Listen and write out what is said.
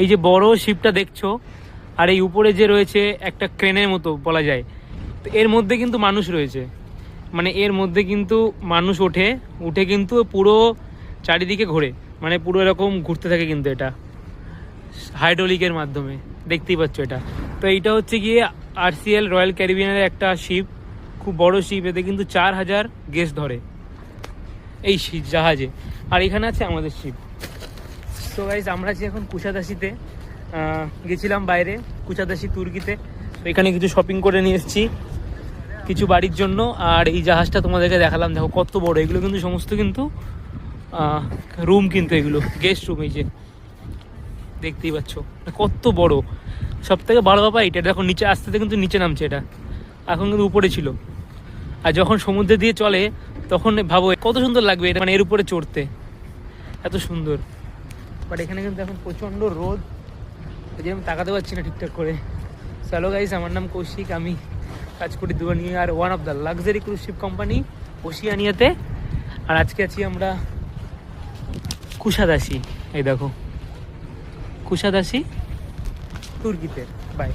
এই যে বড় শিপটা দেখছো, আর এই উপরে যে রয়েছে একটা ক্রেনের মতো বলা যায়, তো এর মধ্যে কিন্তু মানুষ রয়েছে, মানে এর মধ্যে কিন্তু মানুষ উঠে কিন্তু পুরো চারিদিকে ঘোরে, মানে পুরো এরকম ঘুরতে থাকে কিন্তু এটা হাইড্রোলিকের মাধ্যমে, দেখতেই পাচ্ছ এটা। তো এইটা হচ্ছে গিয়ে আরসিএল রয়্যাল ক্যারিবিয়ানের একটা শিপ, খুব বড় শিপ, এতে কিন্তু 4000 গেস্ট ধরে এই জাহাজে। আর এখানে আছে আমাদের শিপ। তো গাইজ আমরা আছি এখন কুশাদাসিতে, গেছিলাম বাইরে কুশাদাসি তুর্কিতে, তো এখানে কিছু শপিং করে নিয়ে এসেছি কিছু বাড়ির জন্য। আর এই জাহাজটা তোমাদেরকে দেখালাম, দেখো কত বড়, এগুলো কিন্তু সমস্ত কিন্তু রুম, কিন্তু এগুলো গেস্ট রুম, এই যে দেখতেই পাচ্ছ কত বড়। সব থেকে বড় ব্যাপার এটা, দেখো নিচে আসতে কিন্তু নিচে নামছে, এটা এখন কিন্তু উপরে ছিল, আর যখন সমুদ্রে দিয়ে চলে তখন ভাবো কত সুন্দর লাগবে এটা, মানে এর উপরে চড়তে এত সুন্দর। বাট এখানে কিন্তু এখন প্রচণ্ড রোদ, ওই যে আমি তাকাতে পারছি না ঠিকঠাক করে। চলো গাইস, আমার নাম কৌশিক, আমি কাজ করি দুবানি আর one of the luxury cruise ship company ওশিয়ানিয়াতে। আর আজকে আছি আমরা কুশাদাসি, এই দেখো কুশাদাসি তুর্কিতে। বাই।